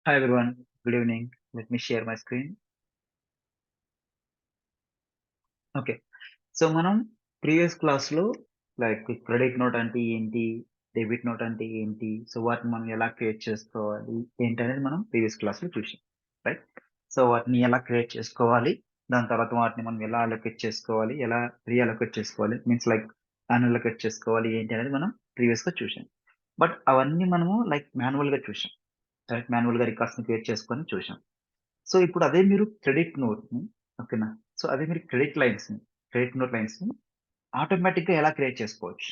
Hi everyone, good evening. Let me share my screen. Okay. So, మనం previous క్లాస్‌లో credit note అంటే ఏంటి? Debit note అంటే ఏంటి? సో, వాటిని మనం ఎలా క్రియేట్ చేసుకోవాలి? ఏంటనేది మనం ప్రీవియస్ క్లాస్‌లో చూసాం. రైట్? సో, వాటిని ఎలా క్రియేట్ చేసుకోవాలి? దాని తర్వాత వాటిని మనం ఎలా అలొకేట్ చేసుకోవాలి? ఎలా రీఅలొకేట్ చేసుకోవాలి? మీన్స్ అన్‌అలొకేట్ చేసుకోవాలి ఏంటి అనేది మనం ప్రీవియస్‌గా చూసాం. బట్ అవన్నీ మనము మాన్యువల్‌గా చూసాం. రైట్? మాన్యువల్‌గా రికార్డ్స్‌ని క్రియేట్ చేసుకొని చూసాం. సో, ఇప్పుడు అదే మీరు క్రెడిట్ నోట్‌ని ఓకేనా? సో, అదే మీరు క్రెడిట్ నోట్ లైన్స్‌ని ఆటోమేటిక్‌గా ఎలా క్రియేట్ చేసుకోవచ్చు.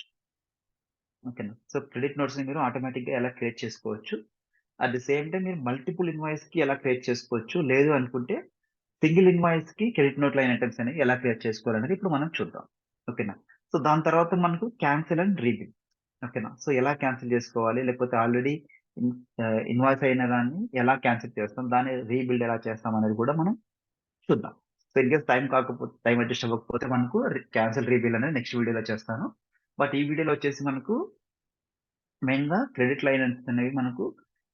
ఓకేనా? సో, క్రెడిట్ నోట్స్‌ని మీరు ఆటోమేటిక్‌గా ఎలా క్రియేట్ చేసుకోవచ్చు. అట్ ది సేమ్ టైమ్ మీరు మల్టిపుల్ ఇన్వాయిస్‌కి ఎలా క్రియేట్ చేసుకోవచ్చు. లేదు అనుకుంటే సింగిల్ ఇన్వాయిస్‌కి క్రెడిట్ నోట్ లైన్ ఐటెమ్స్ అనేవి ఎలా క్రియేట్ చేసుకోవాలనేది ఇప్పుడు మనం చూద్దాం. ఓకేనా? సో, దాని తర్వాత మనకు క్యాన్సెల్ అండ్ రీబిల్. ఓకేనా? సో, ఎలా క్యాన్సెల్ చేసుకోవాలి? లేకపోతే ఆల్రెడీ ఇన్ ఇన్వాయిస్ అయిన దాన్ని ఎలా క్యాన్సెల్ చేస్తాం? దాన్ని రీబిల్డ్ ఎలా చేస్తాం అనేది కూడా మనం చూద్దాం. సో, ఇన్‌కేస్ టైమ్ అడ్జస్ట్ అవ్వకపోతే మనకు క్యాన్సెల్ రీబిల్ అనేది నెక్స్ట్ వీడియోలో చేస్తాను. బట్ ఈ వీడియోలో వచ్చేసి మనకు మెయిన్‌గా క్రెడిట్ లైన్స్ అనేవి మనకు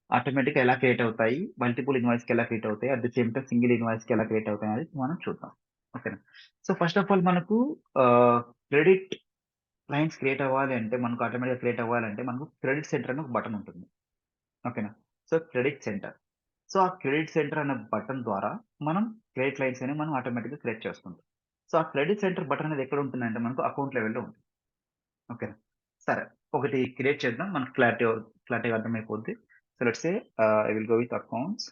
ఆటోమేటిక్‌గా ఎలా క్రియేట్ అవుతాయి? మల్టిపుల్ ఇన్వాయిస్‌కి ఎలా క్రియేట్ అవుతాయి? At the same time single ఇన్వాయిస్‌కి ఎలా క్రియేట్ అవుతాయి అనేది మనం చూద్దాం. ఓకేనా? సో, ఫస్ట్ ఆఫ్ ఆల్ మనకు ఆహ్, క్రెడిట్ లైన్స్ క్రియేట్ అవ్వాలి అంటే మనకు ఆటోమేటిక్‌గా క్రియేట్ అవ్వాలంటే మనకు క్రెడిట్ సెంటర్ అని ఒక బటన్ ఉంటుంది. ఓకేనా? So, credit center. సో, ఆ క్రెడిట్ సెంటర్ అనే బటన్ ద్వారా మనం క్రెడిట్ లైన్స్ అనేవి మనం ఆటోమేటిక్‌గా క్రియేట్ చేసుకుంటాం. సో, ఆ క్రెడిట్ సెంటర్ బటన్ అనేది ఎక్కడ ఉంటుందంటే మనకు అకౌంట్ లెవెల్‌లో ఉంటుంది. ఓకేనా? సరే. ఒకటి క్రియేట్ చేద్దాం. మనకు క్లారిటీగా అర్థమైపోద్ది. So, let's say I will go with accounts.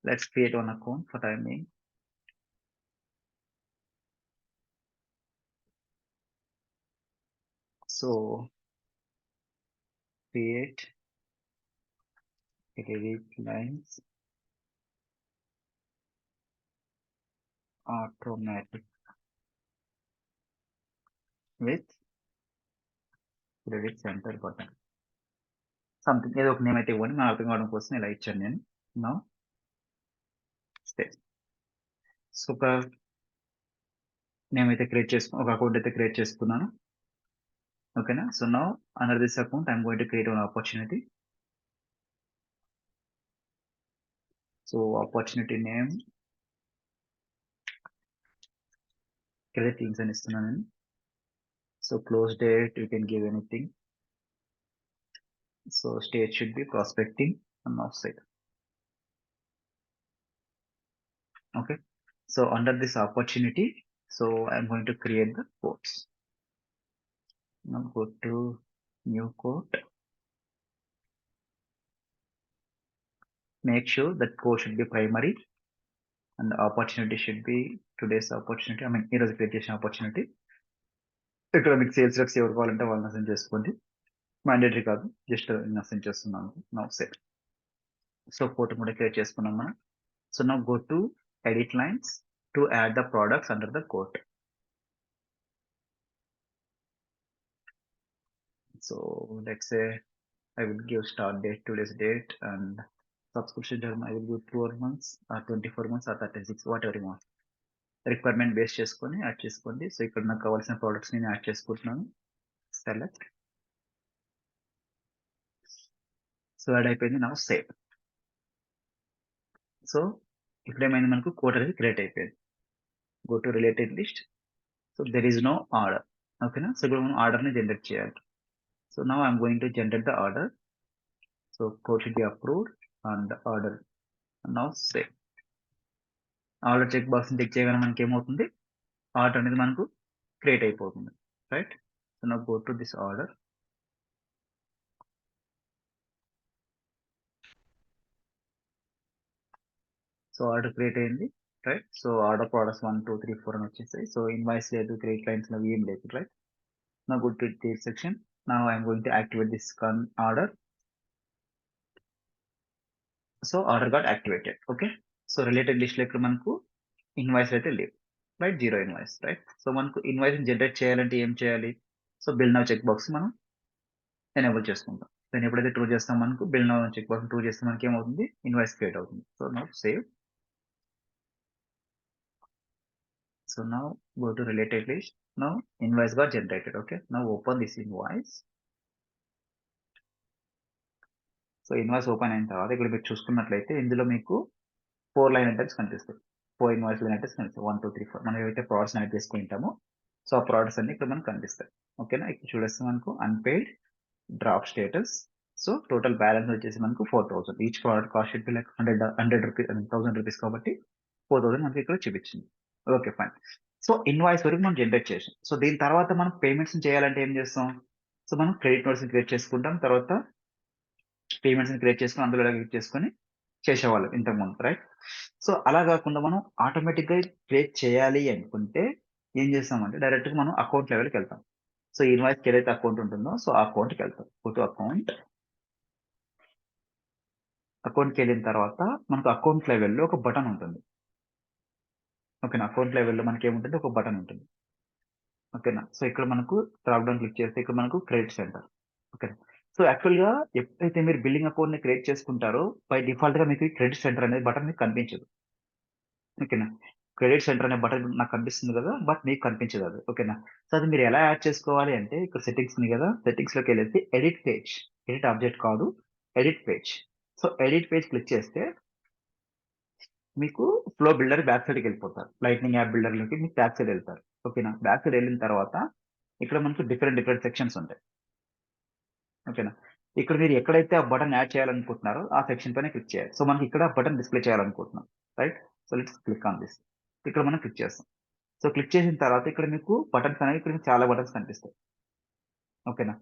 Let's create one account for time being. So, create credit lines automatic with credit center button. Something ఏదో ఒక నేమ్ అయితే ఇవ్వండి. నాకు అర్థం కావడం కోసం ఇలా ఇచ్చాను నేను. Now space. సో, ఒక నేమ్ అయితే ఒక అకౌంట్ అయితే క్రియేట్ చేసుకున్నాను. ఓకేనా? So, now under this account I am going to create one opportunity. So, opportunity name credit links అని ఇస్తున్నాను నేను. So, close date you can give anything. So, state should be prospecting and off site. Okay. So, under this opportunity, so I'm going to create the quotes. Now go to new quote. Make sure that quote should be primary and the opportunity should be today's opportunity. I mean, it was a creation opportunity. ఇక్కడ మీకు sales reps ఎవరు కావాలంటే వాళ్ళని assign చేసుకోండి. Mandatory కాదు. Just నేను assign చేస్తున్నాను. Now save. So, quote కూడా క్రియేట్ చేసుకున్నాం మనం. So, now go to edit lines to add the products under the quote. So, let's say I will give start date, today's date, and subscription term I will give 12 months, 24 months, or 36, whatever you want. Requirement base చేసుకొని add చేసుకోండి. So, ఇక్కడ నాకు కావాల్సిన products నేను add చేసుకుంటున్నాను. Select. So, add అయిపోయింది. Now save. So, ఇప్పుడేమైంది మనకు కోడ్ అనేది క్రియేట్ అయిపోయింది. Go to related list. So, there is no order. ఓకేనా? సో, ఇప్పుడు మనం ఆర్డర్‌ని జనరేట్ చేయాలి. So, now I am going to generate the order. So, code should be approved and order. Now save. Order check బాక్స్‌ని check చేయగానే మనకేమవుతుంది? Order అనేది మనకు create అయిపోతుంది. Right? So, now go to this order. So, order create అయింది. Right? So, order products 1, 2, 3, 4 అని వచ్చేసాయి. So, invoice లేదు, credit lines లేవు, ఏం లేదు. Right? Now go to detail section. Now I am going to activate this order. So, order got activated. Okay. So, related లిస్ట్‌లో ఇక్కడ మనకు ఇన్వాయిస్ అయితే లేవు. రైట్? 0 ఇన్వాయిస్. రైట్? సో, మనకు ఇన్వాయిస్‌ని జనరేట్ చేయాలంటే ఏం చేయాలి? So, bill now check box మనం ఎనేబుల్ చేసుకుంటాం. దాన్ని ఎప్పుడైతే ట్రూ చేస్తామో మనకు bill now check box true చేస్తే మనకేమవుతుంది? ఇన్వాయిస్ క్రియేట్ అవుతుంది. So, now save. So now go to related list. Now invoice got generated. Okay. Now open this invoice. So invoice open అయిన తర్వాత ఇక్కడ మీరు చూసుకున్నట్లయితే ఇందులో మీకు 4 లైన్ ఐటమ్స్ కనిపిస్తాయి. 4 ఇన్వాయిస్ లైన్ ఐటమ్స్ కనిపిస్తాయి. 1, 2, 3, 4 మనం ఏవైతే ప్రొడక్ట్స్ యాడ్ చేసుకుంటామో సో ఆ ప్రొడక్ట్స్ అన్ని ఇక్కడ మనకు కనిపిస్తాయి. ఓకేనా. ఇక్కడ చూడొస్తే మనకు unpaid, drop status. So total balance వచ్చేసి మనకు 4000. Each product cost sheet be like 100 rupees, 1000 rupees కాబట్టి 4000 మనకి ఇక్కడ చూపించింది. Okay fine. సో ఇన్వాయిస్ వరకు మనం జనరేట్ చేసాం. సో దీని తర్వాత మనం పేమెంట్స్ చేయాలంటే ఏం చేస్తాం? సో మనం క్రెడిట్ నోట్స్‌ని క్రియేట్ చేసుకుంటాం. తర్వాత పేమెంట్స్‌ని క్రియేట్ చేసుకొని అందులో క్లిక్ చేసుకొని చేసేవాళ్ళం ఇంతకుముందు, రైట్? సో అలా గాకుండా మనం ఆటోమేటిక్‌గా క్రియేట్ చేయాలి అనుకుంటే ఏం చేస్తామంటే డైరెక్ట్‌గా మనం అకౌంట్ లెవెల్‌కెళ్తాం. సో ఇన్వాయిస్‌కి ఏదైతే అకౌంట్ ఉంటుందో సో ఆ అకౌంట్‌కెళ్తాం. Go to account. అకౌంట్‌కెళ్ళిన తర్వాత మనకు అకౌంట్ లెవెల్‌లో ఒక బటన్ ఉంటుంది. ఓకేనా. అకౌంట్ లెవెల్‌లో మనకేముంటుంది ఒక బటన్ ఉంటుంది. ఓకేనా. సో ఇక్కడ మనకు డ్రాప్ డౌన్ క్లిక్ చేస్తే ఇక్కడ మనకు క్రెడిట్ సెంటర్. ఓకేనా. సో యాక్చువల్‌గా ఎప్పుడైతే మీరు బిల్లింగ్ అకౌంట్‌ని క్రియేట్ చేసుకుంటారో బై డిఫాల్ట్‌గా మీకు ఈ క్రెడిట్ సెంటర్ అనే బటన్ మీకు కనిపించదు. ఓకేనా. క్రెడిట్ సెంటర్ అనే బటన్ నాకు కనిపిస్తుంది గదా! బట్ మీకు కనిపించదది. ఓకేనా. సో అది మీరు ఎలా యాడ్ చేసుకోవాలి అంటే ఇక్కడ సెట్టింగ్స్ ఉంది గదా! సెట్టింగ్స్‌లోకెళ్ళేసి ఎడిట్ పేజ్. ఎడిట్ ఆబ్జెక్ట్ కాదు. Edit page. So edit page click చేస్తే మీకు ఫ్లో బిల్డర్ బ్యాక్ సైడ్‌కెళ్ళిపోతారు. లైట్నింగ్ యాప్ బిల్డర్‌లోకి మీకు బ్యాక్ సైడ్ ఎళ్తారు. ఓకేనా. బ్యాక్ సైడ్ ఎళ్ళిన తర్వాత ఇక్కడ మనకు డిఫరెంట్ సెక్షన్స్ ఉంటాయి. ఓకేనా. ఇక్కడ మీరు ఎక్కడైతే ఆ బటన్ యాడ్ చేయాలనుకుంటున్నారో ఆ సెక్షన్ పైన క్లిక్ చేయాలి. సో మనకి ఇక్కడ బటన్ డిస్‌ప్లే చేయాలనుకుంటున్నాం. Right. So let's click on this. ఇక్కడ మనం క్లిక్ చేస్తాం. సో క్లిక్ చేసిన తర్వాత ఇక్కడ మీకు బటన్స్ అనేవి ఇక్కడ మీకు చాలా బటన్స్ కనిపిస్తాయి. ఓకేనా.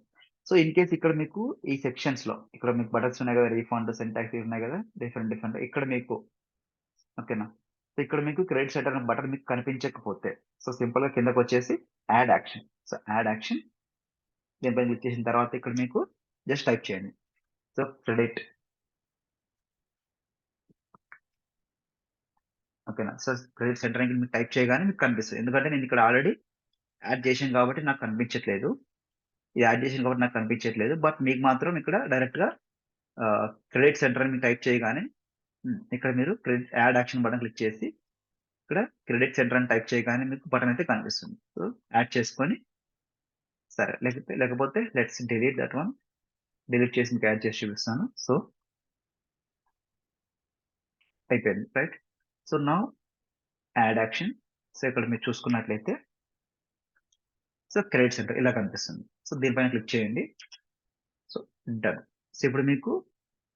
సో ఇన్ కేస్ ఇక్కడ మీకు ఈ సెక్షన్స్‌లో ఇక్కడ మీకు బటన్స్ ఉన్నాయి గదా! రీఫండ్, సింటాక్స్ ఇవి ఉన్నాయి గదా! డిఫరెంట్ ఇక్కడ మీకు ఓకేనా. సో ఇక్కడ మీకు క్రెడిట్ సెంటర్ అనే బటన్ మీకు కనిపించకపోతే సో సింపుల్‌గా కిందకొచ్చేసి add action. So add action దీనిపైన క్లిక్ చేసిన తర్వాత ఇక్కడ మీకు జస్ట్ టైప్ చేయండి. So credit. ఓకేనా. సో క్రెడిట్ సెంటర్ అని మీరు టైప్ చేయగానే మీకు కనిపిస్తది. ఎందుకంటే నేను ఇక్కడ ఆల్రెడీ యాడ్ చేశాను కాబట్టి నాకు కనిపించట్లేదు. ఇది యాడ్ చేశాను కాబట్టి నాకు కనిపించట్లేదు. బట్ మీకు మాత్రం ఇక్కడ డైరెక్ట్‌గా క్రెడిట్ సెంటర్ అని మీరు టైప్ చేయగానే ఇక్కడ మీరు యాడ్ యాక్షన్ బటన్ క్లిక్ చేసి ఇక్కడ క్రెడిట్ సెంటర్ అని టైప్ చేయగానే మీకు బటన్ అయితే కనిపిస్తుంది. సో యాడ్ చేసుకొని సరే లేకపోతే let's delete that one. Delete చేసి మీకు యాడ్ చేసి చూపిస్తాను. సో అయిపోయింది. Right. So now add action. So ఇక్కడ మీరు చూసుకున్నట్లయితే సో క్రెడిట్ సెంటర్ ఇలా కనిపిస్తుంది. సో దీనిపైన క్లిక్ చేయండి. So done. సో ఇప్పుడు మీకు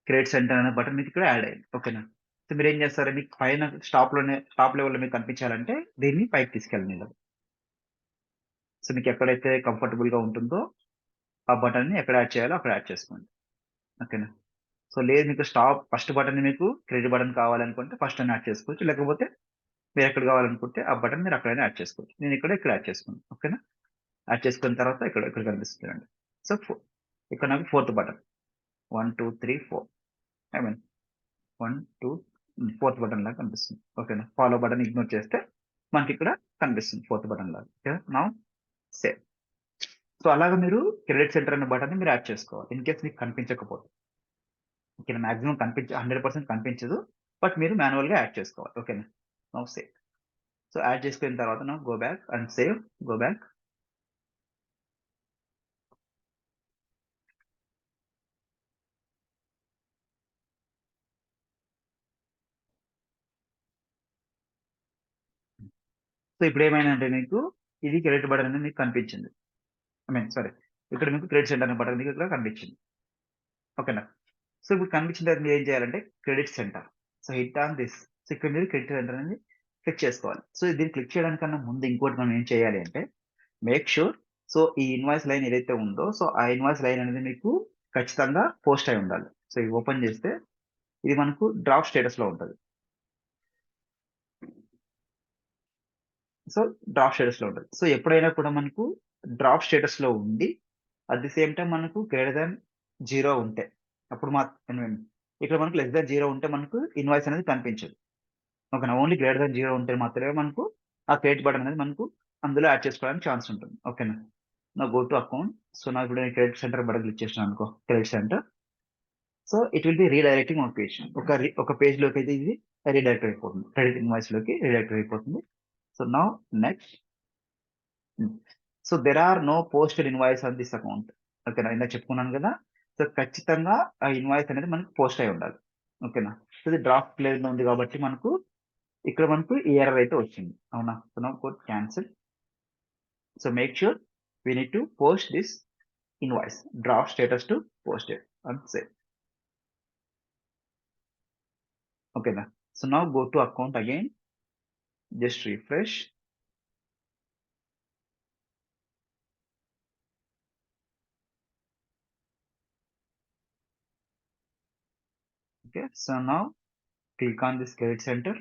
క్రెడిట్ సెంటర్ అనే బటన్ మీకు ఇక్కడ యాడ్ అయింది. ఓకేనా. సో మీరేం చేస్తారు మీకు పైన టాప్ లెవెల్‌లో మీకు కనిపించాలంటే దీన్ని పైకి తీసుకెళ్ళండి ఇలా. సో మీకు ఎక్కడైతే కంఫర్టబుల్‌గా ఉంటుందో ఆ బటన్‌ని ఎక్కడ యాడ్ చేయాలో అక్కడ యాడ్ చేసుకోండి. ఓకేనా. సో లేదు మీకు ఫస్ట్ బటన్ మీకు క్రెడిట్ బటన్ కావాలనుకుంటే ఫస్ట్ అని యాడ్ చేసుకోవచ్చు. లేకపోతే మీరెక్కడ కావాలనుకుంటే ఆ బటన్ మీరు అక్కడైనా యాడ్ చేసుకోవచ్చు. ఇక్కడ యాడ్ చేసుకున్నాను. ఓకేనా. యాడ్ చేసుకున్న తర్వాత ఇక్కడ కనిపిస్తుంది చూడండి. సో ఇక్కడ నాకు fourth button 1, 2, 3, 4 I mean 1, 2 fourth button లాగా కనిపిస్తుంది. ఓకేనా. ఫాలో బటన్ ఇగ్నోర్ చేస్తే మనకిక్కడ కనిపిస్తుంది ఫోర్త్ బటన్ లాగా. ఓకే. Now save. సో అలాగా మీరు క్రెడిట్ సెంటర్ అనే బటన్‌ని మీరు యాడ్ చేసుకోవాలి. ఇన్ కేస్ మీకు కనిపించకపోతే. ఓకేనా. మాక్సిమం 100% కనిపించదు. బట్ మీరు మాన్యువల్‌గా యాడ్ చేసుకోవాలి. ఓకేనా. Now save. సో యాడ్ చేసుకున్న తర్వాత now go back and save. Go back. So ఇప్పుడేమైందంటే మీకు ఇది క్రెడిట్ బటన్ అనేది మీకు కనిపించింది. I mean sorry. ఇక్కడ మీకు క్రెడిట్ సెంటర్ అనే బటన్ మీకు ఇక్కడ కనిపించింది. ఓకేనా. సో ఇప్పుడు కనిపించిన తర్వాత మీరేం చేయాలంటే credit center. So hit on this. So ఇక్కడ మీరు క్రెడిట్ సెంటర్ అనేది క్లిక్ చేసుకోవాలి. సో దీన్ని క్లిక్ చేయడానికన్నా ముందు ఇంకోటి మనం ఏం చేయాలి అంటే make sure so e invoice line ఏదైతే ఉందో సో ఆ ఇన్వాయిస్ లైన్ అనేది మీకు ఖచ్చితంగా పోస్ట్ అయి ఉండాలి. సో ఇది ఓపెన్ చేస్తే ఇది మనకు డ్రాఫ్ట్ స్టేటస్‌లో ఉంటది. సో డ్రాఫ్ట్ స్టేటస్‌లో ఉంటది. సో ఎప్పుడైనా కూడా మనకు డ్రాఫ్ట్ స్టేటస్‌లో ఉండి అట్ ది సేమ్ టైమ్ మనకు గ్రేటర్ థాన్ 0 ఉంటే అప్పుడు ఇక్కడ మనకు లెస్ థాన్ 0 ఉంటే మనకు ఇన్వాయిస్ అనేది కనిపించదు. ఓకేనా. ఓన్లీ గ్రేటర్ థాన్ 0 ఉంటే మాత్రమే మనకు ఆ క్రెడిట్ బటన్ అనేది మనకు అందులో యాడ్ చేసుకోవడానికి ఛాన్స్ ఉంటుంది. ఓకేనా. Now go to account. So నాకు ఇప్పుడు నేను క్రెడిట్ సెంటర్ బటన్ క్లిక్ చేసినాను అనుకో credit center. So it will be redirecting ఒక పేజ్. ఒక పేజ్‌లోకి అయితే ఇది రీడైరెక్ట్ అయిపోతుంది. క్రెడిట్ ఇన్వాయిస్‌లోకి రీడైరెక్ట్ అయిపోతుంది. So now next. So there are no posted invoice on this account. ఓకేనా, ఇందాక చెప్పుకున్నాను కదా. సో ఖచ్చితంగా ఆ ఇన్వాయిస్ అనేది మనకు పోస్ట్ అయి ఉండాలి. ఓకేనా. సో ఇది డ్రాఫ్ట్ ప్లేన్ ఉంది కాబట్టి మనకు ఇక్కడ మనకు ఈ ఎర్రర్ అయితే వచ్చింది. అవునా. So now code cancel. So make sure we need to post this invoice, draft status to posted and save. ఓకేనా. So now go to account again, just refresh. Okay, so now click on this credit center.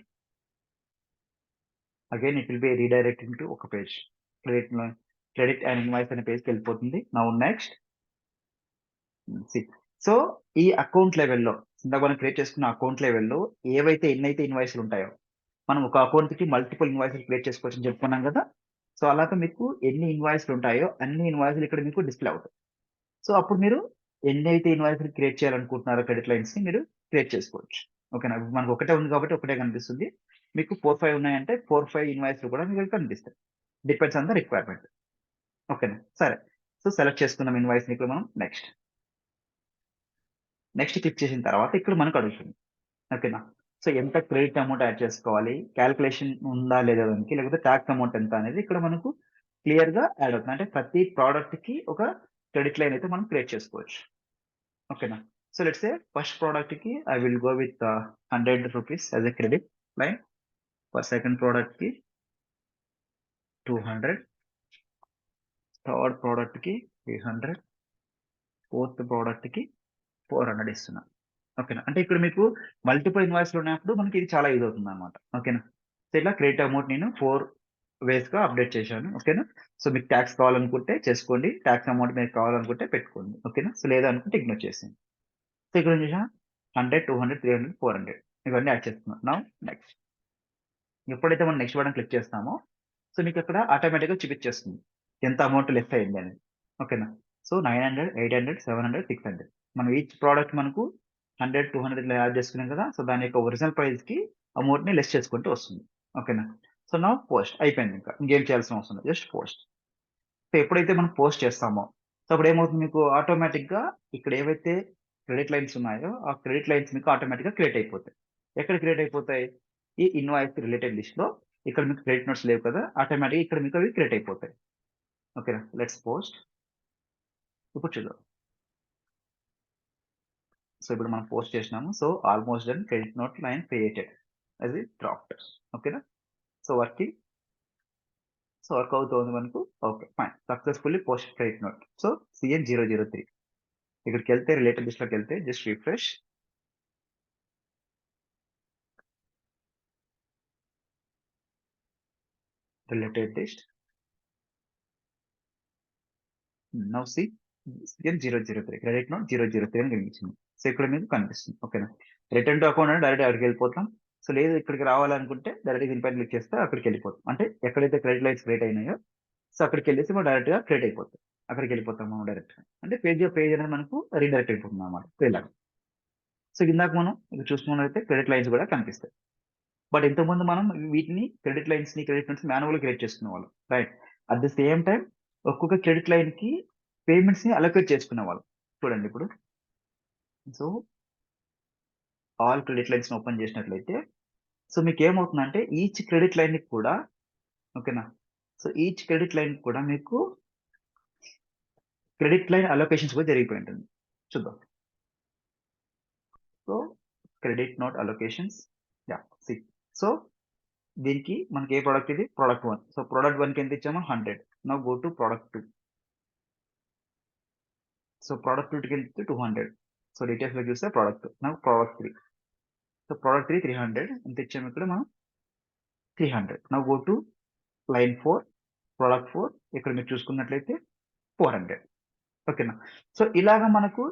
Again, it will be redirecting to ఒక page, credit and invoice అనే పేజ్కి వెళ్ళిపోతుంది. Now next. So ఈ account లెవెల్‌లో, ఇందాక మనం create చేసుకున్న account లెవెల్‌లో ఏవైతే ఎన్నైతే ఇన్వాయిస్‌లు ఉంటాయో, మనం ఒక అకౌంట్‌కి మల్టిపుల్ ఇన్వాయిస్‌లు క్రియేట్ చేసుకోవచ్చని చెప్పుకున్నాం కదా. సో అలాగా మీకు ఎన్ని ఇన్వాయిస్‌లు ఉంటాయో అన్ని ఇన్వాయిస్‌లు ఇక్కడ మీకు డిస్‌ప్లే అవుతాయి. సో అప్పుడు మీరు ఎన్నైతే ఇన్వాయిస్‌లు క్రియేట్ చేయాలనుకుంటున్నారో క్రెడిట్ లైన్స్‌ని మీరు క్రియేట్ చేసుకోవచ్చు. ఓకేనా. ఇప్పుడు మనకు ఒకటే ఉంది కాబట్టి ఒకటే కనిపిస్తుంది. మీకు 4, 5 ఉన్నాయంటే 4, 5 ఇన్వాయిస్‌లు కూడా మీకు కనిపిస్తాయి. Depends on the requirement. ఓకేనా. సరే. సో సెలెక్ట్ చేసుకున్నాం ఇన్వాయిస్‌ని ఇప్పుడు మనం. నెక్స్ట్. నెక్స్ట్ క్లిక్ చేసిన తర్వాత ఇక్కడ మనకు అడుగుతుంది. ఓకేనా. సో ఎంత క్రెడిట్ అమౌంట్ యాడ్ చేసుకోవాలి, కాలిక్యులేషన్ ఉందా లేదా దానికి, లేకపోతే టాక్స్ అమౌంట్ ఎంత అనేది ఇక్కడ మనకు క్లియర్‌గా యాడ్ అవుతుంది. అంటే ప్రతి ప్రొడక్ట్‌కి ఒక క్రెడిట్ లైన్ అయితే మనం క్రియేట్ చేసుకోవచ్చు. ఓకేనా. సో లెట్స్ సే ఫస్ట్ ప్రొడక్ట్‌కి I will go with 100 rupees as a credit line. For second ప్రొడక్ట్‌కి 200, థర్డ్ ప్రొడక్ట్‌కి 300, ఫోర్త్ ప్రొడక్ట్‌కి 400 ఇస్తున్నా. ఓకేనా. అంటే ఇక్కడ మీకు మల్టిపుల్ ఇన్వాయిస్‌లు ఉన్నప్పుడు మనకి ఇది చాలా యూజ్ అవుతుందన్నమాట. ఓకేనా. సో ఇలా క్రెడిట్ అమౌంట్ నేను 4 వేస్‌గా అప్డేట్ చేశాను. ఓకేనా. సో మీకు టాక్స్ కావాలనుకుంటే చేసుకోండి. టాక్స్ అమౌంట్ మీకు కావాలనుకుంటే పెట్టుకోండి. ఓకేనా. సో లేదనుకుంటే ఇగ్నోర్ చేసేయండి. సో ఇక్కడ చూసారా 100, 200, 300, 400 ఇవన్నీ యాడ్ చేస్తున్నాం. Now next. ఎప్పుడైతే మనం నెక్స్ట్ బటన్ క్లిక్ చేస్తామో, సో మీకక్కడ ఆటోమేటిక్‌గా చూపిచ్చేస్తుంది. ఎంత అమౌంట్ లెస్ అయింది అనేది. ఓకేనా. సో 900, 800, 700, 600 మనం ఈచ్ ప్రొడక్ట్ మనకు 100, 200 ఇలా యాడ్ చేసుకున్నాం కదా. సో దాని యొక్క ఒరిజినల్ ప్రైస్‌కి అమౌంట్‌ని లెస్ చేసుకుంటూ వస్తుంది. ఓకేనా. సో నౌ పోస్ట్ అయిపోయింది ఇంకా. ఇంకేం చేయాల్సిన అవసరం లేదు. Just post. సో ఎప్పుడైతే మనం పోస్ట్ చేస్తామో, సో అప్పుడేమవుతుంది మీకు ఆటోమేటిక్‌గా ఇక్కడ ఏవైతే క్రెడిట్ లైన్స్ ఉన్నాయో, ఆ క్రెడిట్ లైన్స్ మీకు ఆటోమేటిక్‌గా క్రియేట్ అయిపోతాయి. ఎక్కడ క్రియేట్ అయిపోతాయి? ఈ ఇన్వాయిస్ రిలేటెడ్ లిస్ట్‌లో. ఇక్కడ మీకు క్రెడిట్ నోట్స్ లేవు కదా. ఆటోమేటిక్‌గా ఇక్కడ మీకు అవి క్రియేట్ అయిపోతాయి. ఓకేనా. Let's post. ఇప్పుడు చూద్దాం. సో ఇప్పుడు మనం పోస్ట్ చేసినాము. So almost done, credit note line created as a draft. ఓకేనా. So working. సో వర్క్ అవుతోంది మనకు. Okay. Fine. Successfully post credit note. So CN003 ఇక్కడికెళ్తే రిలేటెడ్ లిస్ట్‌లోకెళ్తే just refresh. Related list. Now see CN003 credit note 003 అని కనిపించింది. So ఇక్కడ మీకు కనిపిస్తుంది. ఓకేనా. రిటర్న్ టు అకౌంట్ అంటే డైరెక్ట్‌గా అక్కడికెళ్ళిపోతాం. సో లేదు ఇక్కడికి రావాలనుకుంటే డైరెక్ట్‌గా దీనిపైన క్లిక్ చేస్తే అక్కడికెళ్ళిపోతాం. అంటే ఎక్కడైతే క్రెడిట్ లైన్స్ క్రియేట్ అయినాయో, సో అక్కడికెళ్ళేసి మనం డైరెక్ట్‌గా క్రియేట్ అయిపోతాం. అక్కడికెళ్ళిపోతాం మనం డైరెక్ట్‌గా. అంటే పేజ్ అనేది మనకు రీడైరెక్ట్ అయిపోతుందన్నమాట. సో ఇలాగ. సో ఇందాక మనం ఇది చూసుకున్నట్లయితే క్రెడిట్ లైన్స్ కూడా కనిపిస్తాయి. బట్ ఇంతకుముందు మనం వీటిని క్రెడిట్ లైన్స్‌ని, క్రెడిట్ నోట్స్‌ని మాన్యువల్‌గా క్రియేట్ చేసుకునేవాళ్ళం. Right. At the same time ఒక్కొక్క క్రెడిట్ లైన్‌కి పేమెంట్స్‌ని అలొకేట్ చేసుకునేవాళ్ళం. చూడండి ఇప్పుడు. సో ఆల్ క్రెడిట్ లైన్స్‌ని ఓపెన్ చేసినట్లయితే, సో మీకేమవుతుందంటే ఈచ్ క్రెడిట్ లైన్‌కి కూడా ఓకేనా. సో ఈచ్ క్రెడిట్ లైన్‌కి కూడా మీకు క్రెడిట్ లైన్ అలొకేషన్స్ కూడా జరిగిపోయి ఉంటుంది. చూద్దాం. So credit note allocations. Yeah! See. So దీనికి మనకి ఏ ప్రొడక్ట్ ఇది? ప్రొడక్ట్ 1. సో ప్రొడక్ట్ 1కి ఎంత ఇచ్చాము? 100. Now go to product 2. So product 2కి వెళ్తే 200. సో డీటెయిల్స్‌లో చూస్తే product. Now product 3. So product 3 300 ఎంత ఇచ్చాము ఇక్కడ మనం? 300. Now go to line 4, product 4 ఇక్కడ మీరు చూసుకున్నట్లయితే 400. ఓకేనా. సో ఇలాగ మనకు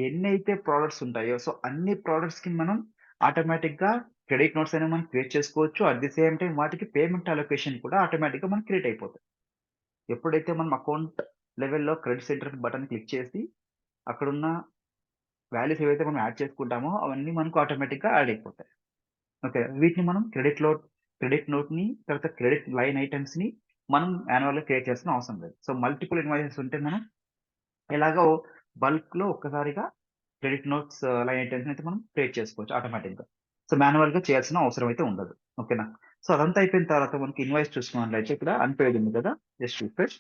ఎన్నైతే ప్రొడక్ట్స్ ఉంటాయో, సో అన్ని ప్రొడక్ట్స్‌కి మనం ఆటోమేటిక్‌గా క్రెడిట్ నోట్స్ అనేవి మనం క్రియేట్ చేసుకోవచ్చు. అట్ ది సేమ్ టైమ్ వాటికి పేమెంట్ అలొకేషన్ కూడా ఆటోమేటిక్‌గా మనకు క్రియేట్ అయిపోతాయి. ఎప్పుడైతే మనం అకౌంట్ లెవెల్‌లో క్రెడిట్ సెంటర్ బటన్ క్లిక్ చేసి, అక్కడున్న వాల్యూస్ ఏవైతే మనం యాడ్ చేసుకుంటామో అవన్నీ మనకు ఆటోమేటిక్‌గా యాడ్ అయిపోతాయి. ఓకే. వీటిని మనం క్రెడిట్ క్రెడిట్ నోట్‌ని తర్వాత క్రెడిట్ లైన్ ఐటెమ్స్‌ని మనం మాన్యువల్‌గా క్రియేట్ చేయాల్సిన అవసరం లేదు. సో, మల్టిపుల్ ఇన్వాయిసెస్ ఉంటే మనం ఎలాగో బల్క్‌లో ఒక్కసారిగా క్రెడిట్ నోట్స్ లైన్ ఐటెమ్స్‌ని అయితే మనం క్రియేట్ చేసుకోవచ్చు ఆటోమేటిక్‌గా. సో, మాన్యువల్‌గా చేయాల్సిన అవసరం అయితే ఉండదు. ఓకేనా? సో, అదంతా అయిపోయిన తర్వాత మనకి ఇన్వాయిస్ చూసుకున్నట్లయితే ఇక్కడ అన్‌పెయిడ్ ఉంది కదా! Just refresh.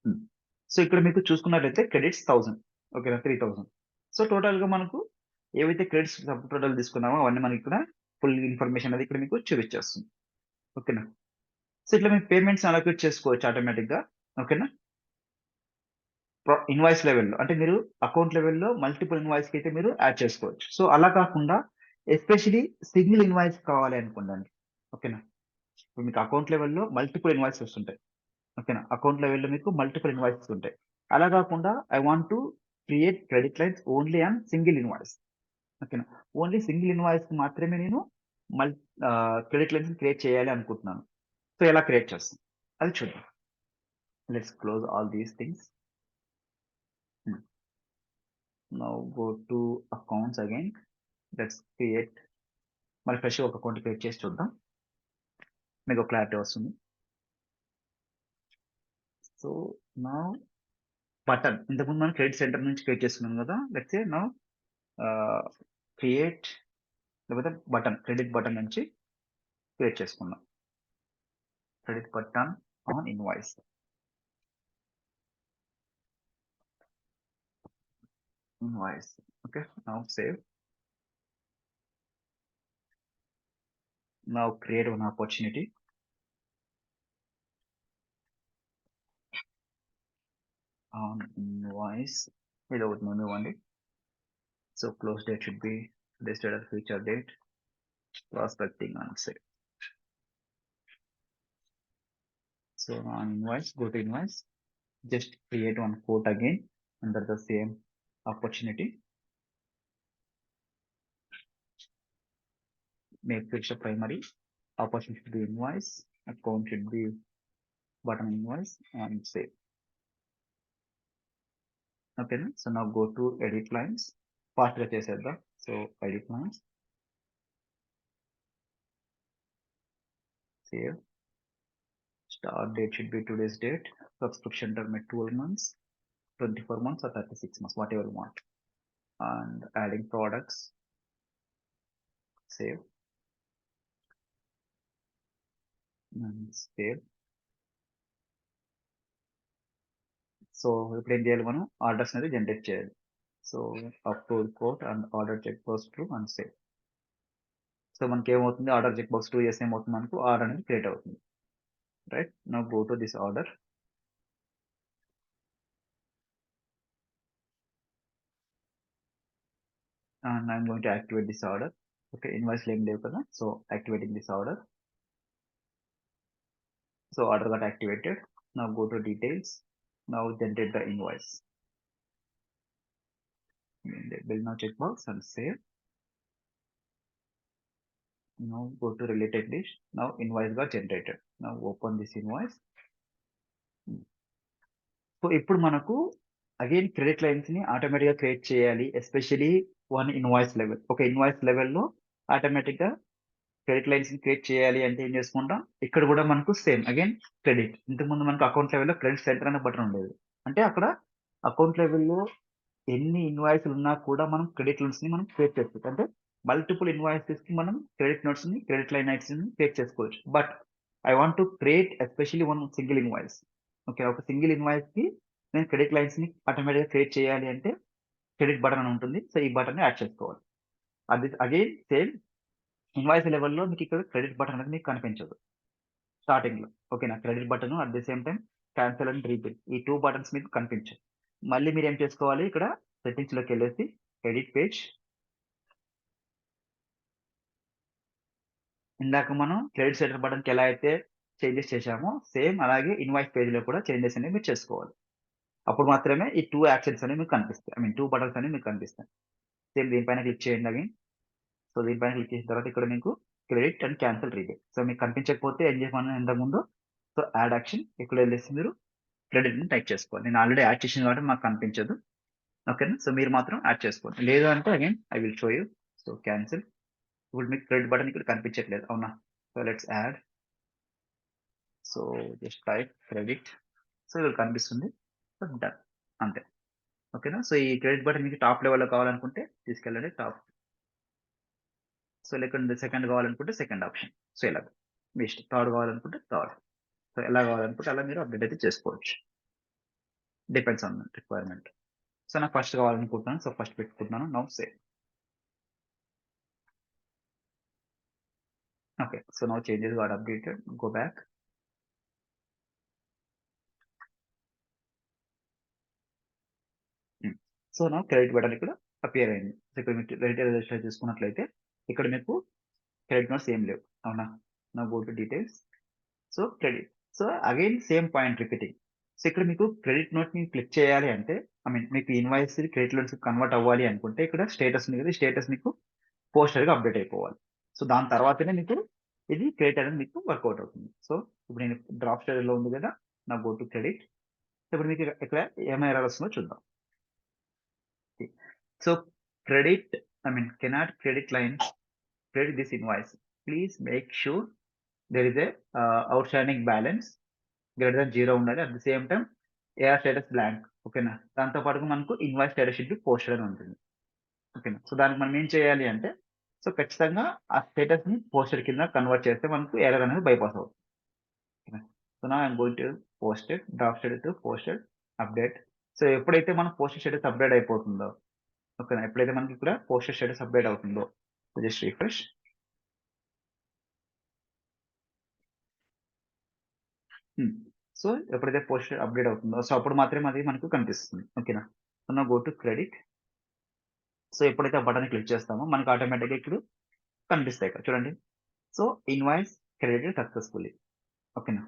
హ్మ్. సో, ఇక్కడ మీకు చూసుకున్నట్లయితే క్రెడిట్స్ 1000 ఓకేనా? 3000 సో, టోటల్‌గా మనకు ఏవైతే క్రెడిట్స్ సబ్ టోటల్ తీసుకున్నామో అవన్నీ మనకిక్కడ ఫుల్ ఇన్ఫర్మేషన్ అనేది ఇక్కడ మీకు చూపిచ్చేస్తుంది. ఓకేనా? సో, ఇట్లా మీరు పేమెంట్స్ అలొకేట్ చేసుకోవచ్చు ఆటోమేటిక్‌గా. ఓకేనా? ఇన్వాయిస్ లెవెల్‌లో. అంటే మీరు అకౌంట్ లెవెల్‌లో మల్టిపుల్ ఇన్వాయిస్‌కైతే మీరు యాడ్ చేసుకోవచ్చు. సో, అలా కాకుండా ఎస్పెషల్లీ సింగిల్ ఇన్వాయిస్ కావాలి అనుకోండి. ఓకేనా? ఇప్పుడు మీకు అకౌంట్ లెవెల్‌లో మల్టిపుల్ ఇన్వాయిసెస్ వస్తుంటాయి. ఓకేనా? అకౌంట్ లెవెల్‌లో మీకు మల్టిపుల్ ఇన్వాయిసెస్ ఉంటాయి. అలా కాకుండా I want to create credit lines only on single invoice. ఓకేనా? ఓన్లీ సింగిల్ ఇన్వాయిస్‌కి మాత్రమే నేను మల్ క్రెడిట్ లైన్స్‌ని క్రియేట్ చేయాలి అనుకుంటున్నాను. సో, ఎలా క్రియేట్ చేస్తాం? అది చూద్దాం. Let's close all these things. Hmm. Now go to accounts again. Let's create మరి ఫ్రెష్‌గా ఒక అకౌంట్ క్రియేట్ చేసి చూద్దాం. మీకు క్లారిటీ వస్తుంది. సో, నౌ బటన్ ఇంతకుముందు మనం క్రెడిట్ సెంటర్ నుంచి క్రియేట్ చేసుకున్నాం కదా! లెట్స్ సే నౌ ఆహ్, క్రియేట్ లేకపోతే క్రెడిట్ బటన్ నుంచి క్రియేట్ చేసుకుందాం. Credit button on invoice. Invoice. Okay. Now save. Now create one opportunity on invoice. ఇది ఒకటి ముందు ఇవ్వండి. So, close date should be this date are future date. Prospecting and save. So, on invoice, go to invoice. Just create one quote again under the same opportunity. Make fix the primary. Opportunity should be invoice. Account should be button invoice and save. Okay. So now go to edit lines. Fast గా చేసేద్దాం. So edit lines. Save. Start date should be today's date. Subscription term at 12 months, 24 months or 36 months, whatever you want. And adding products. Save. And save. So ఇప్పుడు ఏం చేయాలి మనం orders అనేది generate చేయాలి. So upload code and order check box true and save. So మనకేమవుతుంది order check box true చేస్తే ఏమవుతుంది మనకు ఆర్డర్ అనేది క్రియేట్ అవుతుంది. Right. Now go to this order and I'm going to activate this order. Okay. ఇన్వాయిస్‌లు ఏం లేవు కదా! So activating this order. So order got activated. Now go to details. Now generate the invoice. Bill now check box and save. Now go to related list. Now invoice got generated. Now open this invoice. So, ఇప్పుడు మనకు again credit లైన్స్‌ని ఆటోమేటిక్‌గా create చేయాలి. Especially one invoice level. ఒక invoice లెవెల్‌లో ఆటోమేటిక్‌గా credit లైన్స్‌ని create చేయాలి అంటే ఏం చేసుకుంటాం? ఇక్కడ కూడా మనకు సేమ్ అగైన్ క్రెడిట్. ఇంతకుముందు మనకు అకౌంట్ లెవెల్‌లో క్రెడిట్ సెంటర్ అనే బటన్ ఉండేది. అంటే అక్కడ అకౌంట్ లెవెల్‌లో ఎన్ని ఇన్వాయిస్‌లు ఉన్నా కూడా మనం క్రెడిట్ లైన్స్‌ని మనం క్రియేట్ చేసుకోవచ్చు. అంటే మల్టిపుల్ ఇన్వాయిసెస్‌కి మనం క్రెడిట్ నోట్స్‌ని, క్రెడిట్ లైన్ ఐటెమ్స్‌ని క్రియేట్ చేసుకోవచ్చు. But I want to create especially one single invoice. Okay. ఒక సింగిల్ ఇన్వాయిస్‌కి నేను క్రెడిట్ లైన్స్‌ని ఆటోమేటిక్‌గా క్రియేట్ చేయాలి అంటే క్రెడిట్ బటన్ అని ఉంటుంది. సో, ఈ బటన్‌ని యాడ్ చేసుకోవాలి. అది అగైన్ సేమ్ ఇన్వాయిస్ లెవెల్‌లో మీకు ఇక్కడ క్రెడిట్ బటన్ అనేది మీకు కనిపించదు స్టార్టింగ్‌లో. ఓకేనా? Credit button at the same time cancel and rebill ఈ 2 బటన్స్ మీకు కనిపించవు. మళ్ళీ మీరేం చేసుకోవాలి ఇక్కడ సెట్టింగ్స్‌లోకెళ్ళేసి ఎడిట్ పేజ్. ఇందాక మనం క్రెడిట్ సెంటర్ బటన్‌కి ఎలా అయితే చేంజెస్ చేశామో సేమ్ అలాగే ఇన్వాయిస్ పేజ్‌లో కూడా చేంజెస్ అనేవి మీరు చేసుకోవాలి. అప్పుడు మాత్రమే ఈ 2 యాక్షన్స్ అనేవి మీకు కనిపిస్తాయి. ఐ మీన్ 2 బటన్స్ అనేవి మీకు కనిపిస్తాయి. సేమ్ దీనిపైన క్లిక్ చేయండి అగైన్. సో, దీనిపైన క్లిక్ చేసిన తర్వాత ఇక్కడ మీకు క్రెడిట్ అండ్ క్యాన్సెల్ రీబేట్. సో, మీకు కనిపించకపోతే ఏం చేయమన్నాను ఇంతకుముందు. సో, యాడ్ యాక్షన్ ఇక్కడెళ్ళేసి మీరు క్రెడిట్‌ని టైప్ చేసుకోవాలి. నేను ఆల్రెడీ యాడ్ చేశాను కాబట్టి మాకు కనిపించదు. ఓకేనా. సో మీరు మాత్రం యాడ్ చేసుకోండి. లేదు అంటే again I will show you. So cancel. ఇప్పుడు మీకు క్రెడిట్ బటన్ ఇక్కడ కనిపించట్లేదు అవునా. So let's add. So just type credit. So ఇక్కడ కనిపిస్తుంది. సో డన్ అంతే. ఓకేనా. సో ఈ క్రెడిట్ బటన్ మీకు టాప్ లెవెల్‌లో కావాలనుకుంటే తీసుకెళ్ళండి టాప్. సో లేకుంటే సెకండ్ కావాలనుకుంటే సెకండ్ ఆప్షన్. సో ఇలాగ మీ ఇష్టం. థర్డ్ కావాలనుకుంటే థర్డ్. సో ఎలా కావాలనుకుంటే అలా మీరు అప్డేట్ అయితే చేసుకోవచ్చు. Depends on requirement. సో నాకు ఫస్ట్ కావాలనుకుంటున్నాను. సో ఫస్ట్ పెట్టుకుంటున్నాను. Now save. Okay. So now changes got updated. Go back. So now credit button ఇక్కడ అపియర్ అయింది. సో ఇక్కడ మీరు క్రెడిట్ రిజిస్టర్ చేసుకున్నట్లయితే ఇక్కడ మీకు క్రెడిట్ నోట్స్ ఏం లేవు. అవునా. Now go to details. So credit. So again same point repeating. So ఇక్కడ మీకు క్రెడిట్ నోట్‌ని క్లిక్ చేయాలి అంటే ఐ మీన్ మీకు ఇన్వాయిస్ క్రెడిట్ లోన్స్ కన్వర్ట్ అవ్వాలి అనుకుంటే ఇక్కడ స్టేటస్ ఉంది కదా! ఈ స్టేటస్ మీకు పోస్టర్‌గా అప్డేట్ అయిపోవాలి. సో దాని తర్వాతనే మీకు ఇది క్రెడిట్ అనేది మీకు వర్కౌట్ అవుతుంది. సో ఇప్పుడు నేను డ్రాప్ స్టేజ్‌లో ఉంది కదా! Now go to credit. ఇప్పుడు మీకు ఇక్కడ ఏమైనా ఎర్రర్ వస్తుందో చూద్దాం. So credit I mean cannot credit line credit this invoice. Please make sure there is a outstanding balance greater than 0 ఉండాలి. At the same time AR status blank. ఓకేనా. దాంతో పాటుగా మనకు invoice status should be posted అని ఉంటుంది. ఓకేనా. So దానికి మనం ఏం చేయాలి అంటే సో ఖచ్చితంగా ఆ స్టేటస్‌ని పోస్టెడ్ కింద కన్వర్ట్ చేస్తే మనకు ఎర్రర్ అనేది బైపాస్ అవుతుంది. ఓకేనా. So now I am going to posted drop status to posted update. So ఎప్పుడైతే మనం పోస్టెడ్ స్టేటస్ అప్డేట్ అయిపోతుందో ఓకేనా. ఎప్పుడైతే మనకి ఇక్కడ పోస్టెడ్ స్టేటస్ అప్డేట్ అవుతుందో జస్ట్ రిఫ్రెష్. హ్మ్. సో, ఎప్పుడైతే పోస్ట్ అప్‌డేట్ అవుతుందో, సో, అప్పుడు మాత్రమే అది మనకు కనిపిస్తుంది. ఓకేనా. So, now go to credit. So, ఎప్పుడైతే ఆ బటన్ క్లిక్ చేస్తామో మనకు ఆటోమేటిక్‌గా ఇప్పుడు కనిపిస్తాయి ఇక్కడ చూడండి. So, invoice credited successfully. ఓకేనా.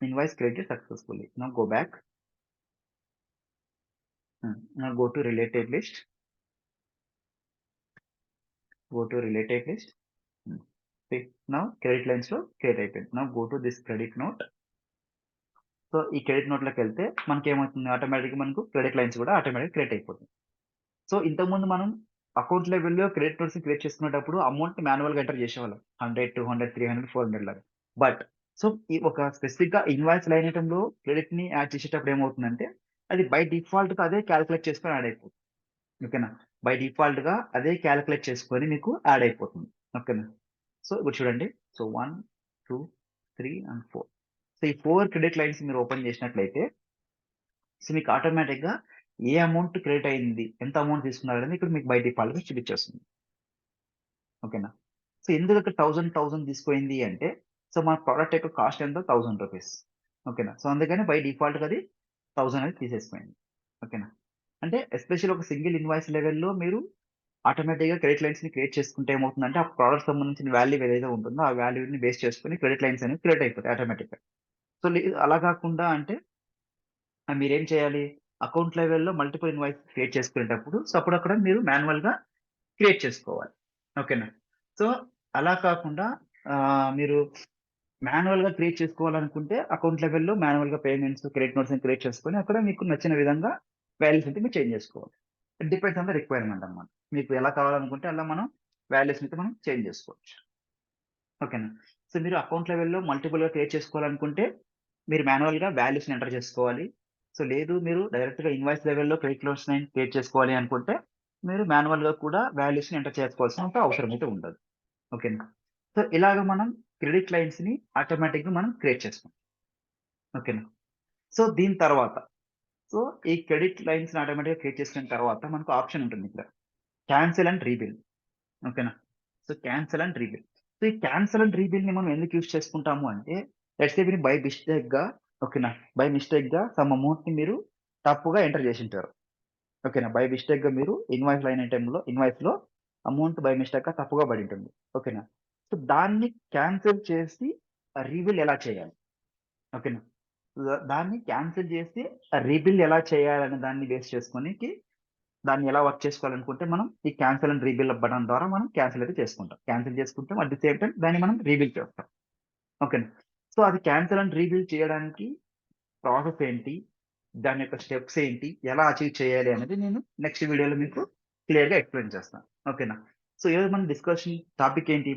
Invoice credited successfully. Now go back. Now go to related list. Go to related list. Hmm. See now credit లైన్స్‌లో క్రియేట్ అయిపోయింది. Now go to this credit note. So, ఈ credit నోట్‌లోకెళ్తే మనకేమవుతుంది ఆటోమేటిక్‌గా మనకు credit lines కూడా ఆటోమేటిక్‌గా క్రియేట్ అయిపోతుంది. సో, ఇంతకుముందు మనం అకౌంట్ లెవెల్‌లో క్రెడిట్ నోట్స్‌ని క్రియేట్ చేసుకునేటప్పుడు అమౌంట్‌ని మాన్యువల్‌గా ఎంటర్ చేసేవాళ్ళం. 100, 200, 300, 400 లాగా. బట్ సో, ఈ ఒక స్పెసిఫిక్‌గా ఇన్వాయిస్ లైన్ ఐటెమ్‌లో క్రెడిట్‌ని యాడ్ చేసేటప్పుడు ఏమవుతుందంటే, అది బై డిఫాల్ట్‌గా అదే కాలిక్యులేట్ చేసుకొని యాడ్ అయిపోతుంది. ఓకేనా. బై డిఫాల్ట్‌గా అదే కాలిక్యులేట్ చేసుకొని మీకు యాడ్ అయిపోతుంది. ఓకేనా. సో, ఇప్పుడు చూడండి. So, 1, 2, 3 and 4. సో, ఈ 4 క్రెడిట్ లైన్స్ మీరు ఓపెన్ చేసినట్లయితే సో, మీకు ఆటోమేటిక్‌గా ఏ అమౌంట్ క్రెడిట్ అయింది, ఎంత అమౌంట్ తీసుకున్నారనేది ఇక్కడ మీకు బై డిఫాల్ట్‌గా చూపించేస్తుంది. ఓకేనా. సో, ఎందుకు అక్కడ 1000 తీసుకుపోయింది అంటే, సో, మన ప్రొడక్ట్ యొక్క కాస్ట్ ఎంతో రూ. 1000. ఓకేనా. సో, అందుకని బై డిఫాల్ట్‌గా అది 1000 అనేది తీసేసిపోయింది. ఓకేనా. అంటే ఎస్పెషల్లీ ఒక సింగిల్ ఇన్వాయిస్ లెవెల్‌లో మీరు ఆటోమేటిక్‌గా క్రెడిట్ లైన్స్‌ని క్రియేట్ చేసుకుంటే ఏమవుతుందంటే, ఆ ప్రొడక్ట్‌కి సంబంధించిన వాల్యూ ఏదైతే ఉంటుందో, ఆ వాల్యూని బేస్ చేసుకొని క్రెడిట్ లైన్స్ అనేవి క్రియేట్ అయిపోతాయి ఆటోమేటిక్‌గా. సో, అలా కాకుండా అంటే మీరేం చేయాలి? అకౌంట్ లెవెల్‌లో మల్టిపుల్ ఇన్వాయిస్ క్రియేట్ చేసుకునేటప్పుడు సో, అప్పుడక్కడ మీరు మాన్యువల్‌గా క్రియేట్ చేసుకోవాలి. ఓకేనా. సో, అలా కాకుండా మీరు మాన్యువల్‌గా క్రియేట్ చేసుకోవాలనుకుంటే అకౌంట్ లెవెల్‌లో మాన్యువల్‌గా పేమెంట్స్, క్రెడిట్ నోట్స్‌ని క్రియేట్ చేసుకొని అక్కడ మీకు నచ్చిన విధంగా వాల్యూస్ అయితే మీరు చేంజ్ చేసుకోవాలి. It depends on the requirement అన్నమాట. మీకు ఎలా కావాలనుకుంటే అలా మనం వాల్యూస్‌ని అయితే మనం చేంజ్ చేసుకోవచ్చు. ఓకేనా. సో, మీరు అకౌంట్ లెవెల్‌లో మల్టిపుల్‌గా క్రియేట్ చేసుకోవాలనుకుంటే, మీరు మాన్యువల్‌గా వాల్యూస్‌ని ఎంటర్ చేసుకోవాలి. సో, లేదు మీరు డైరెక్ట్‌గా ఇన్వాయిస్ లెవెల్‌లో క్రెడిట్ నోట్స్‌ని క్రియేట్ చేసుకోవాలి అనుకుంటే, మీరు మాన్యువల్‌గా కూడా వాల్యూస్‌ని ఎంటర్ చేసుకోవాల్సినంత అవసరం అయితే ఉండదు. ఓకేనా. సో, ఇలాగ మనం క్రెడిట్ లైన్స్‌ని ఆటోమేటిక్‌గా మనం క్రియేట్ చేసుకుంటాం. ఓకేనా. సో, దీని తర్వాత సో, ఈ క్రెడిట్ లైన్స్‌ని ఆటోమేటిక్‌గా క్రియేట్ చేసుకున్న తర్వాత మనకు ఆప్షన్ ఉంటుంది ఇక్కడ. Cancel and rebill. ఓకేనా. So, cancel and rebill. So, ఈ క్యాన్సెల్ అండ్ రీబిల్‌ని మనం ఎందుకు యూజ్ చేసుకుంటాము అంటే, లెట్స్ సే మీరు బై మిస్టేక్‌గా ఓకేనా. బై మిస్టేక్‌గా సమ్ అమౌంట్‌ని మీరు తప్పుగా ఎంటర్ చేసుంటారు. ఓకేనా. బై మిస్టేక్‌గా మీరు ఇన్వాయిస్‌లో అమౌంట్ బై మిస్టేక్‌గా తప్పుగా పడింటుంది. ఓకేనా. సో, దాన్ని క్యాన్సెల్ చేసి రీబిల్ ఎలా చేయాలి? ఓకేనా. దాన్ని క్యాన్సెల్ చేసి రీబిల్ ఎలా చేయాలనే దాన్ని బేస్ చేసుకొనికి దాన్ని ఎలా వర్క్ చేసుకోవాలనుకుంటే మనం ఈ క్యాన్సెల్ అండ్ రీబిల్ బటన్ ద్వారా మనం క్యాన్సెల్ అయితే చేసుకుంటాం. క్యాన్సెల్ చేసుకుంటాం. అట్ ది సేమ్ టైమ్ దాన్ని మనం రీబిల్ చేస్తాం. ఓకేనా. సో, అది క్యాన్సెల్ అండ్ రీబిల్ చేయడానికి ప్రాసెస్ ఏంటి? దాని యొక్క స్టెప్స్ ఏంటి? ఎలా అచీవ్ చేయాలి అనేది నేను నెక్స్ట్ వీడియోలో మీకు క్లియర్‌గా ఎక్స్‌ప్లెయిన్ చేస్తాను. ఓకేనా? సో, ఈరోజు మన డిస్కషన్ టాపిక్ ఏంటి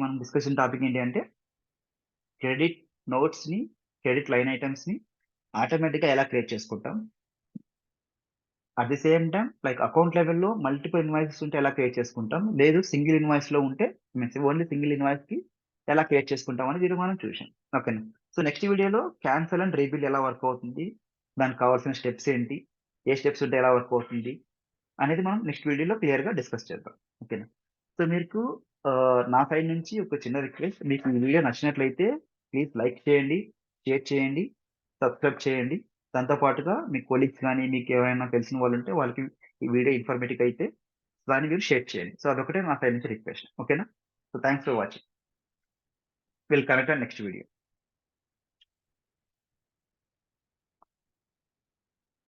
అంటే క్రెడిట్ నోట్స్‌ని, క్రెడిట్ లైన్ ఐటెమ్స్‌ని ఆటోమేటిక్‌గా ఎలా క్రియేట్ చేసుకుంటాం? At the same time like account లెవెల్‌లో మల్టిపుల్ ఇన్వాయిసెస్ ఉంటే ఎలా క్రియేట్ చేసుకుంటాం? లేదు సింగిల్ ఇన్వాయిస్‌లో ఉంటే ఓన్లీ సింగిల్ ఇన్వాయిస్‌కి ఎలా క్రియేట్ చేసుకుంటాం అనేది ఈరోజు మనం చూసాం. ఓకేనా? సో, నెక్స్ట్ వీడియోలో క్యాన్సెల్ అండ్ రీబిల్ ఎలా వర్క్ అవుతుంది? దానికి కావాల్సిన స్టెప్స్ ఏంటి? ఏ స్టెప్స్ ఉంటే ఎలా వర్క్ అవుతుంది? అనేది మనం నెక్స్ట్ వీడియోలో క్లియర్‌గా డిస్కస్ చేద్దాం. ఓకేనా? సో, మీకు నా సైడ్ నుంచి ఒక చిన్న రిక్వెస్ట్. మీకు ఈ వీడియో నచ్చినట్లయితే ప్లీజ్ లైక్ చేయండి, షేర్ చేయండి, సబ్స్క్రైబ్ చేయండి. దాంతో పాటుగా మీ కొలీగ్స్ గాని, మీకెవరైనా తెలిసిన వాళ్ళుంటే వాళ్ళకి ఈ వీడియో ఇన్ఫర్మేటివ్ అయితే దాన్ని మీరు షేర్ చేయండి. సో, అదొకటే నా సైడ్ నుంచి రిక్వెస్ట్. ఓకేనా? So, thanks for watching. Will connect on next video.